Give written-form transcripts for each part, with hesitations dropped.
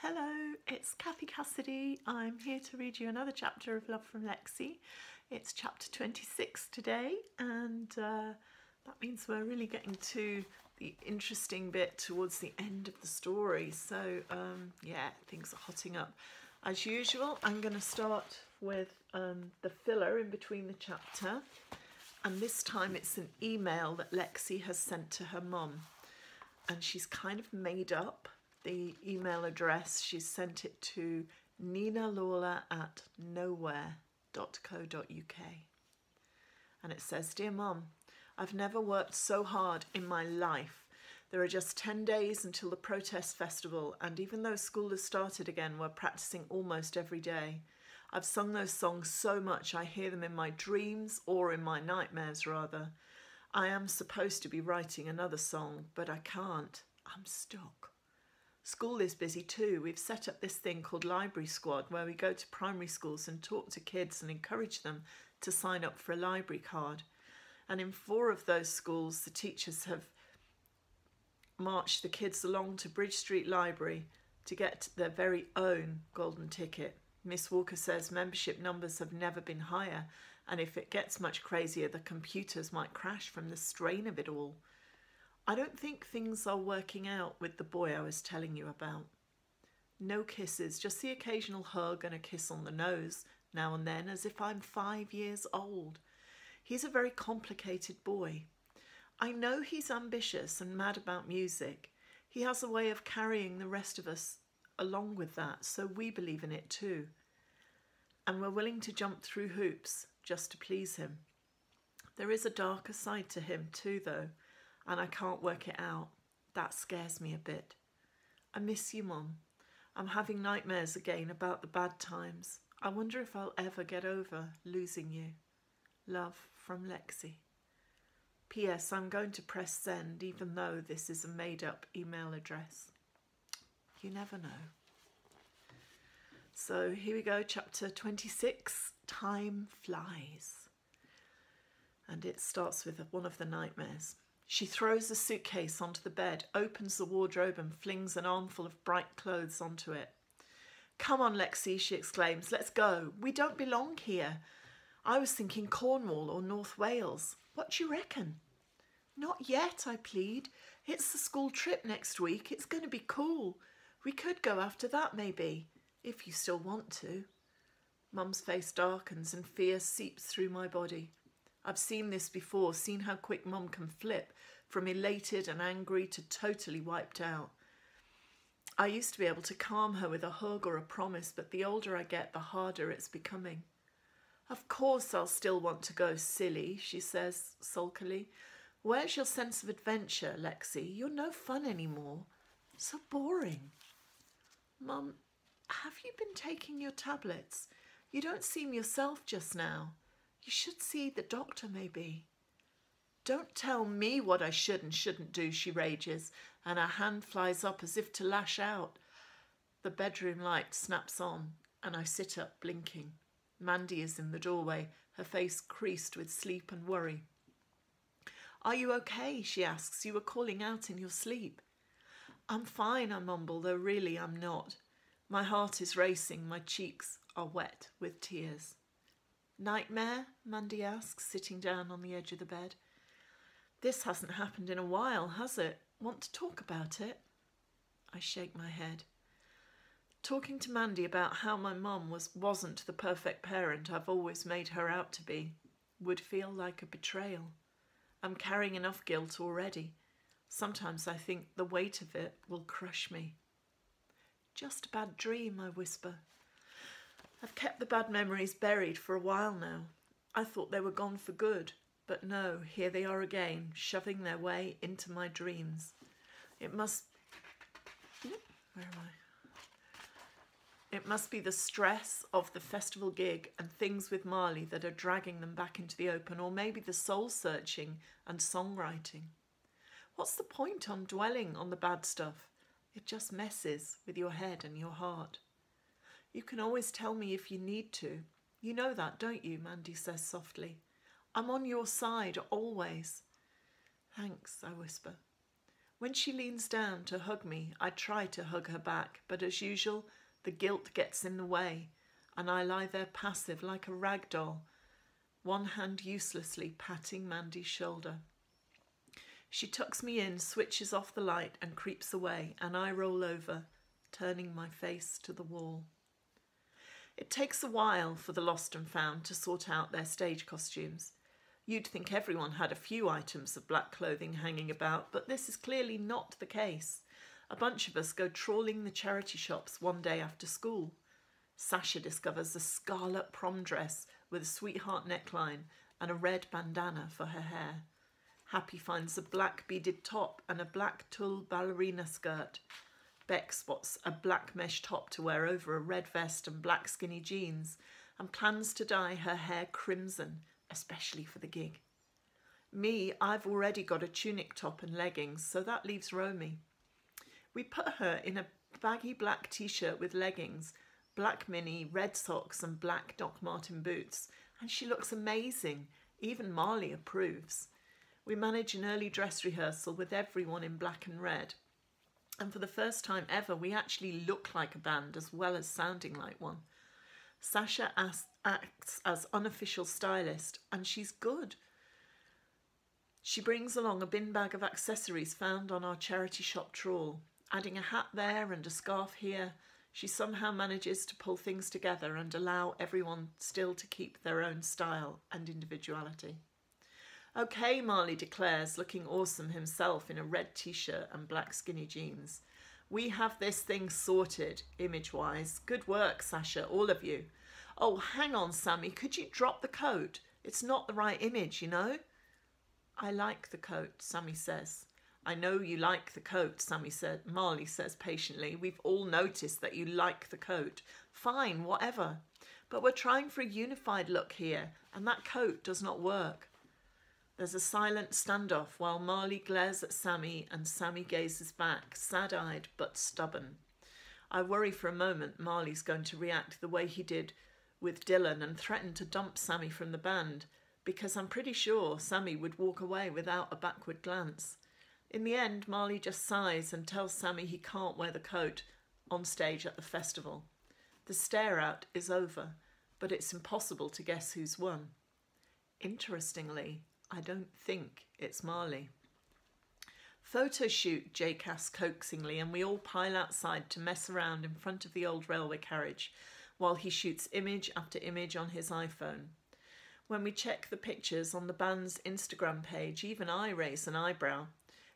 Hello, it's Kathy Cassidy. I'm here to read you another chapter of Love from Lexie. It's chapter 26 today, and that means we're really getting to the interesting bit towards the end of the story. So yeah, things are hotting up. As usual, I'm going to start with the filler in between the chapter, and this time it's an email that Lexie has sent to her mum, and she's kind of made up the email address. She sent it to ninalawler@nowhere.co.uk, and it says, "Dear Mum, I've never worked so hard in my life. There are just 10 days until the protest festival, and even though school has started again, we're practicing almost every day. I've sung those songs so much I hear them in my dreams, or in my nightmares rather. I am supposed to be writing another song, but I can't. I'm stuck. School is busy too. We've set up this thing called Library Squad, where we go to primary schools and talk to kids and encourage them to sign up for a library card. And in 4 of those schools, the teachers have marched the kids along to Bridge Street Library to get their very own golden ticket. Miss Walker says membership numbers have never been higher, and if it gets much crazier, the computers might crash from the strain of it all. I don't think things are working out with the boy I was telling you about. No kisses, just the occasional hug and a kiss on the nose now and then, as if I'm 5 years old. He's a very complicated boy. I know he's ambitious and mad about music. He has a way of carrying the rest of us along with that, so we believe in it too. And we're willing to jump through hoops just to please him. There is a darker side to him too, though, and I can't work it out. That scares me a bit. I miss you, Mum. I'm having nightmares again about the bad times. I wonder if I'll ever get over losing you. Love, from Lexie. P.S. I'm going to press send, even though this is a made-up email address. You never know." So here we go, chapter 26, Time Flies. And it starts with one of the nightmares. She throws the suitcase onto the bed, opens the wardrobe and flings an armful of bright clothes onto it. "Come on, Lexie," she exclaims. "Let's go. We don't belong here. I was thinking Cornwall or North Wales. What do you reckon?" "Not yet," I plead. "It's the school trip next week. It's going to be cool. We could go after that maybe, if you still want to." Mum's face darkens and fear seeps through my body. I've seen this before, seen how quick Mum can flip from elated and angry to totally wiped out. I used to be able to calm her with a hug or a promise, but the older I get, the harder it's becoming. "Of course I'll still want to go, silly," she says sulkily. "Where's your sense of adventure, Lexie? You're no fun anymore. So boring." "Mum, have you been taking your tablets? You don't seem yourself just now. You should see the doctor maybe." "Don't tell me what I should and shouldn't do," she rages, and her hand flies up as if to lash out. The bedroom light snaps on, and I sit up blinking. Mandy is in the doorway, her face creased with sleep and worry. "Are you okay?" she asks. "You were calling out in your sleep." "I'm fine," I mumble, though really I'm not. My heart is racing, my cheeks are wet with tears. "Nightmare?" Mandy asks, sitting down on the edge of the bed. "This hasn't happened in a while, has it? Want to talk about it?" I shake my head. Talking to Mandy about how my mum wasn't the perfect parent I've always made her out to be would feel like a betrayal. I'm carrying enough guilt already. Sometimes I think the weight of it will crush me. "Just a bad dream," I whisper. I've kept the bad memories buried for a while now. I thought they were gone for good, but no, here they are again, shoving their way into my dreams. It must be the stress of the festival gig and things with Marley that are dragging them back into the open, or maybe the soul-searching and songwriting. What's the point on dwelling on the bad stuff? It just messes with your head and your heart. "You can always tell me if you need to. You know that, don't you?" Mandy says softly. "I'm on your side, always." "Thanks," I whisper. When she leans down to hug me, I try to hug her back, but as usual, the guilt gets in the way, and I lie there passive like a rag doll, one hand uselessly patting Mandy's shoulder. She tucks me in, switches off the light and creeps away, and I roll over, turning my face to the wall. It takes a while for the lost and found to sort out their stage costumes. You'd think everyone had a few items of black clothing hanging about, but this is clearly not the case. A bunch of us go trawling the charity shops one day after school. Sasha discovers a scarlet prom dress with a sweetheart neckline and a red bandana for her hair. Happy finds a black beaded top and a black tulle ballerina skirt. Beck spots a black mesh top to wear over a red vest and black skinny jeans and plans to dye her hair crimson, especially for the gig. Me, I've already got a tunic top and leggings, so that leaves Romy. We put her in a baggy black t-shirt with leggings, black mini, red socks and black Doc Marten boots, and she looks amazing. Even Marley approves. We manage an early dress rehearsal with everyone in black and red. And for the first time ever, we actually look like a band as well as sounding like one. Sasha acts as unofficial stylist, and she's good. She brings along a bin bag of accessories found on our charity shop trawl. Adding a hat there and a scarf here, she somehow manages to pull things together and allow everyone still to keep their own style and individuality. Okay, Marley declares, looking awesome himself in a red t-shirt and black skinny jeans. We have this thing sorted, image-wise. Good work, Sasha, all of you. Oh, hang on, Sammy, could you drop the coat? It's not the right image, you know? I like the coat, Sammy says. I know you like the coat, Marley says patiently. We've all noticed that you like the coat. Fine, whatever. But we're trying for a unified look here, and that coat does not work. There's a silent standoff while Marley glares at Sammy and Sammy gazes back, sad-eyed but stubborn. I worry for a moment Marley's going to react the way he did with Dylan and threaten to dump Sammy from the band, because I'm pretty sure Sammy would walk away without a backward glance. In the end, Marley just sighs and tells Sammy he can't wear the coat on stage at the festival. The stare-out is over, but it's impossible to guess who's won. Interestingly, I don't think it's Marley. Photo shoot, Jake asks coaxingly, and we all pile outside to mess around in front of the old railway carriage while he shoots image after image on his iPhone. When we check the pictures on the band's Instagram page, even I raise an eyebrow,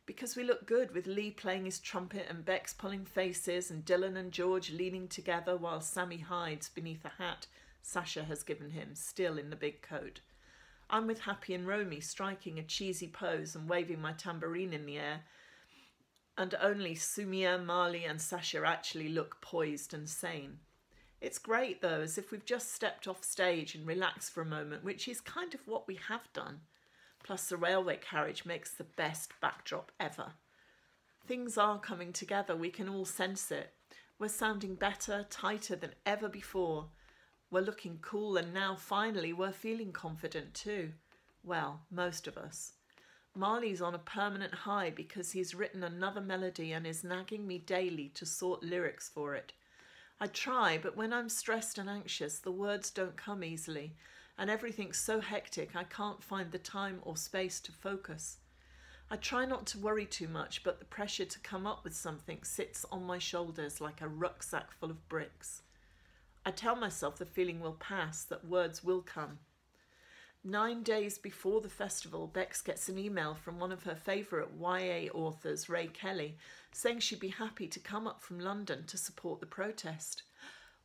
because we look good with Lee playing his trumpet and Bex pulling faces and Dylan and George leaning together while Sammy hides beneath a hat Sasha has given him, still in the big coat. I'm with Happy and Romy, striking a cheesy pose and waving my tambourine in the air, and only Sumia, Marley and Sasha actually look poised and sane. It's great though, as if we've just stepped off stage and relaxed for a moment, which is kind of what we have done. Plus the railway carriage makes the best backdrop ever. Things are coming together, we can all sense it. We're sounding better, tighter than ever before. We're looking cool, and now finally we're feeling confident too. Well, most of us. Marley's on a permanent high because he's written another melody and is nagging me daily to sort lyrics for it. I try, but when I'm stressed and anxious, the words don't come easily, and everything's so hectic I can't find the time or space to focus. I try not to worry too much, but the pressure to come up with something sits on my shoulders like a rucksack full of bricks. I tell myself the feeling will pass, that words will come. 9 days before the festival, Bex gets an email from one of her favourite YA authors, Ray Kelly, saying she'd be happy to come up from London to support the protest.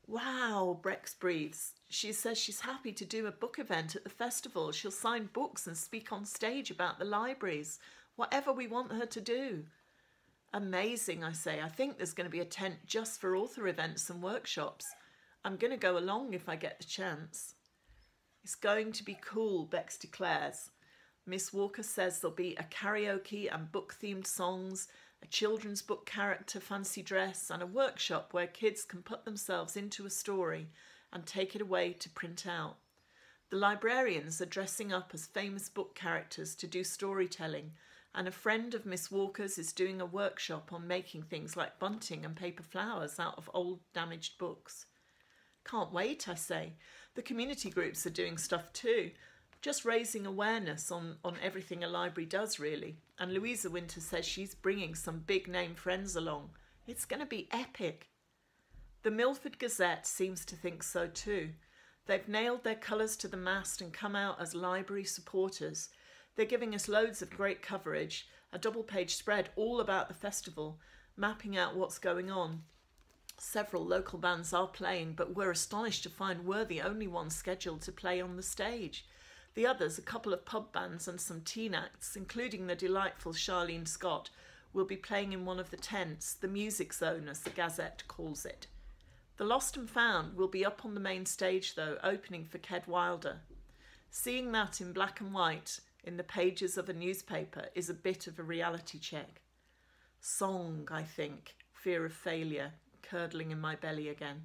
Wow, Bex breathes. She says she's happy to do a book event at the festival. She'll sign books and speak on stage about the libraries, whatever we want her to do. Amazing, I say. I think there's going to be a tent just for author events and workshops. I'm going to go along if I get the chance. It's going to be cool, Bex declares. Miss Walker says there'll be a karaoke and book-themed songs, a children's book character fancy dress, and a workshop where kids can put themselves into a story and take it away to print out. The librarians are dressing up as famous book characters to do storytelling, And a friend of Miss Walker's is doing a workshop on making things like bunting and paper flowers out of old damaged books. Can't wait, I say. The community groups are doing stuff too. Just raising awareness on everything a library does, really. And Louisa Winter says she's bringing some big name friends along. It's going to be epic. The Milford Gazette seems to think so too. They've nailed their colours to the mast and come out as library supporters. They're giving us loads of great coverage, a double-page spread all about the festival, mapping out what's going on. Several local bands are playing, but we're astonished to find we're the only ones scheduled to play on the stage. The others, a couple of pub bands and some teen acts, including the delightful Charlene Scott, will be playing in one of the tents, the music zone as the Gazette calls it. The Lost and Found will be up on the main stage though, opening for Ked Wilder. Seeing that in black and white in the pages of a newspaper is a bit of a reality check. Song, I think, fear of failure, curdling in my belly again.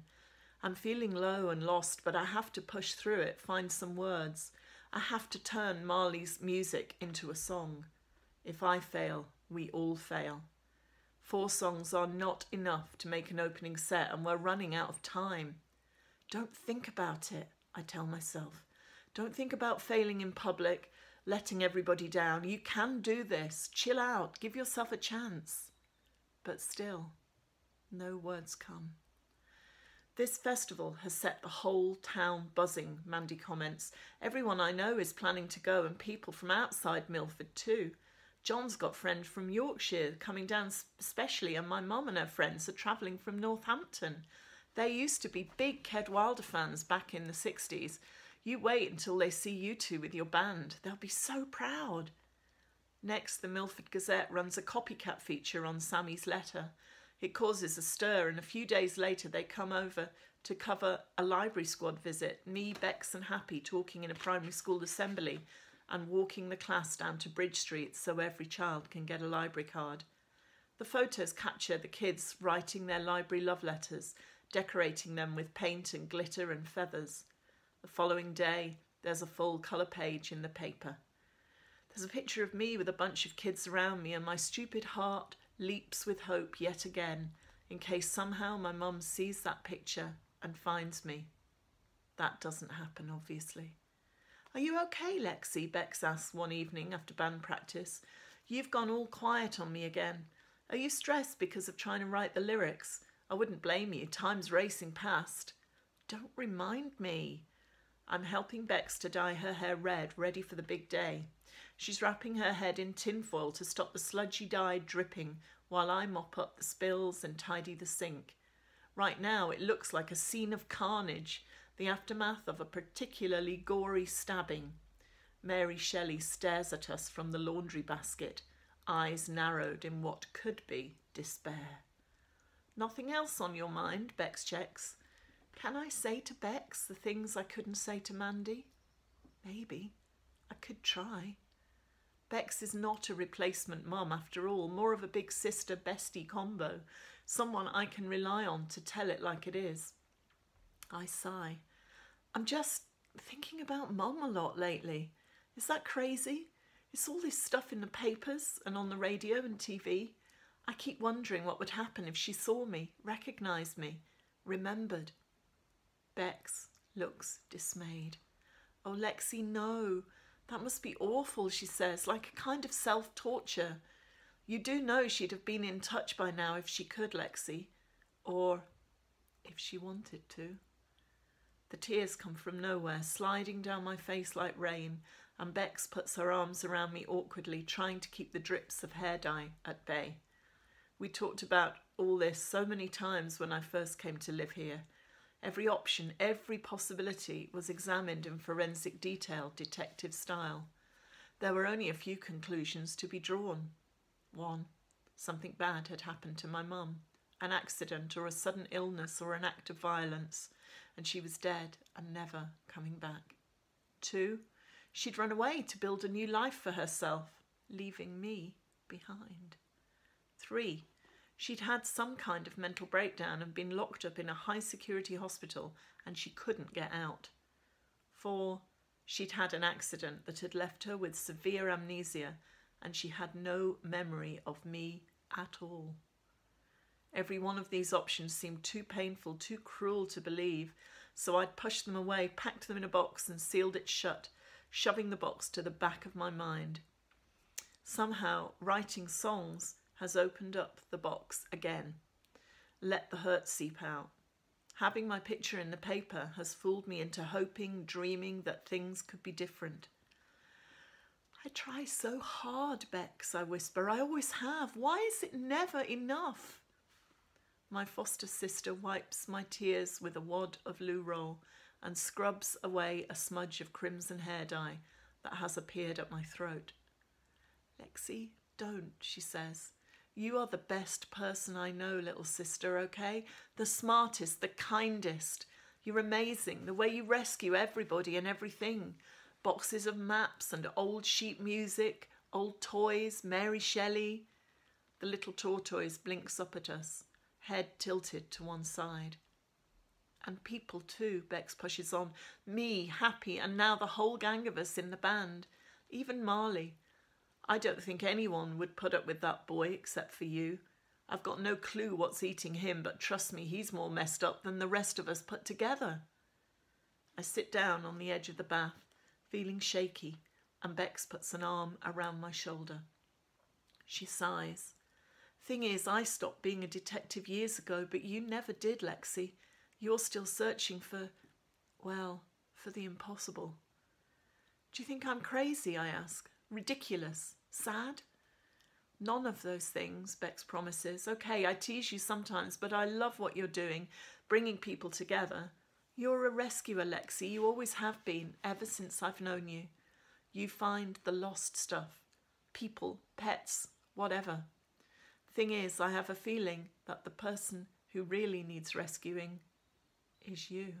I'm feeling low and lost, but I have to push through it, find some words. I have to turn Marley's music into a song. If I fail, we all fail. 4 songs are not enough to make an opening set, and we're running out of time. Don't think about it, I tell myself. Don't think about failing in public, letting everybody down. You can do this. Chill out. Give yourself a chance. But still, no words come. This festival has set the whole town buzzing, Mandy comments. Everyone I know is planning to go, and people from outside Milford too. John's got friends from Yorkshire coming down especially, and my mum and her friends are travelling from Northampton. They used to be big Ked Wilder fans back in the 60s. You wait until they see you two with your band. They'll be so proud. Next, the Milford Gazette runs a copycat feature on Sammy's letter. It causes a stir, and a few days later they come over to cover a library squad visit, me, Bex and Happy talking in a primary school assembly and walking the class down to Bridge Street so every child can get a library card. The photos capture the kids writing their library love letters, decorating them with paint and glitter and feathers. The following day, there's a full colour page in the paper. There's a picture of me with a bunch of kids around me, and my stupid heart leaps with hope yet again, in case somehow my mum sees that picture and finds me. That doesn't happen, obviously. Are you okay, Lexie? Bex asked one evening after band practice. You've gone all quiet on me again. Are you stressed because of trying to write the lyrics? I wouldn't blame you. Time's racing past. Don't remind me. I'm helping Bex to dye her hair red, ready for the big day. She's wrapping her head in tinfoil to stop the sludgy dye dripping while I mop up the spills and tidy the sink. Right now it looks like a scene of carnage, the aftermath of a particularly gory stabbing. Mary Shelley stares at us from the laundry basket, eyes narrowed in what could be despair. Nothing else on your mind? Bex checks. Can I say to Bex the things I couldn't say to Mandy? Maybe. I could try. Bex is not a replacement mum after all, more of a big sister-bestie combo, someone I can rely on to tell it like it is. I sigh. I'm just thinking about Mum a lot lately. Is that crazy? It's all this stuff in the papers and on the radio and TV. I keep wondering what would happen if she saw me, recognised me, remembered. Bex looks dismayed. Oh, Lexie, no. That must be awful, she says, like a kind of self-torture. You do know she'd have been in touch by now if she could, Lexie. Or if she wanted to. The tears come from nowhere, sliding down my face like rain, and Bex puts her arms around me awkwardly, trying to keep the drips of hair dye at bay. We talked about all this so many times when I first came to live here. Every option, every possibility was examined in forensic detail, detective style. There were only a few conclusions to be drawn. 1. Something bad had happened to my mum. An accident or a sudden illness or an act of violence, and she was dead and never coming back. 2. She'd run away to build a new life for herself, leaving me behind. 3. She'd had some kind of mental breakdown and been locked up in a high-security hospital, and she couldn't get out. 4. She'd had an accident that had left her with severe amnesia, and she had no memory of me at all. Every one of these options seemed too painful, too cruel to believe, so I'd pushed them away, packed them in a box and sealed it shut, shoving the box to the back of my mind. Somehow, writing songs has opened up the box again. Let the hurt seep out. Having my picture in the paper has fooled me into hoping, dreaming that things could be different. I try so hard, Bex, I whisper. I always have. Why is it never enough? My foster sister wipes my tears with a wad of loo roll and scrubs away a smudge of crimson hair dye that has appeared at my throat. Lexie, don't, she says. You are the best person I know, little sister, okay? The smartest, the kindest. You're amazing, the way you rescue everybody and everything. Boxes of maps and old sheet music, old toys, Mary Shelley. The little tortoise blinks up at us, head tilted to one side. And people too, Bex pushes on. Me, happy, and now the whole gang of us in the band. Even Marley. I don't think anyone would put up with that boy except for you. I've got no clue what's eating him, but trust me, he's more messed up than the rest of us put together. I sit down on the edge of the bath, feeling shaky, and Bex puts an arm around my shoulder. She sighs. Thing is, I stopped being a detective years ago, but you never did, Lexie. You're still searching for the impossible. Do you think I'm crazy, I ask? Ridiculous? Sad? None of those things, Bex promises. Okay, I tease you sometimes, but I love what you're doing, bringing people together. You're a rescuer, Lexie. You always have been, ever since I've known you. You find the lost stuff. People, pets, whatever. Thing is, I have a feeling that the person who really needs rescuing is you.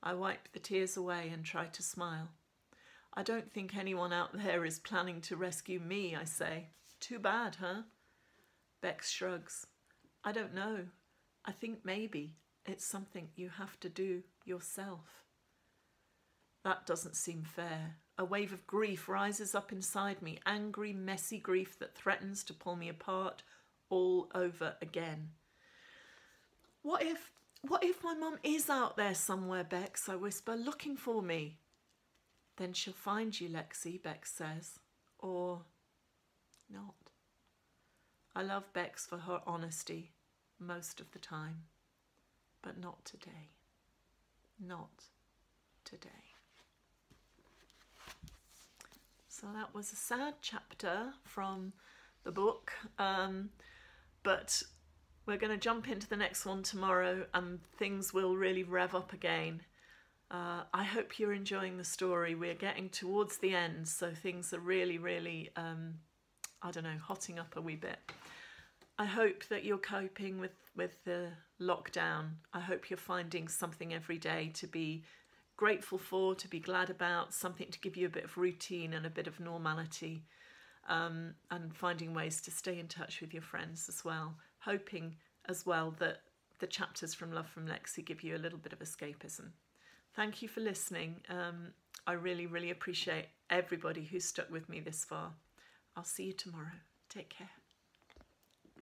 I wipe the tears away and try to smile. I don't think anyone out there is planning to rescue me, I say. Too bad, huh? Bex shrugs. I don't know. I think maybe it's something you have to do yourself. That doesn't seem fair. A wave of grief rises up inside me, angry, messy grief that threatens to pull me apart all over again. What if my mum is out there somewhere, Bex, I whisper, looking for me? Then she'll find you, Lexie, Bex says. Or not. I love Bex for her honesty most of the time. But not today. Not today. So that was a sad chapter from the book. But we're going to jump into the next one tomorrow and things will really rev up again. I hope you're enjoying the story. We're getting towards the end, so things are really, really, hotting up a wee bit. I hope that you're coping with the lockdown. I hope you're finding something every day to be grateful for, to be glad about, something to give you a bit of routine and a bit of normality, and finding ways to stay in touch with your friends as well. Hoping as well that the chapters from Love from Lexie give you a little bit of escapism. Thank you for listening. I really, really appreciate everybody who's stuck with me this far. I'll see you tomorrow. Take care.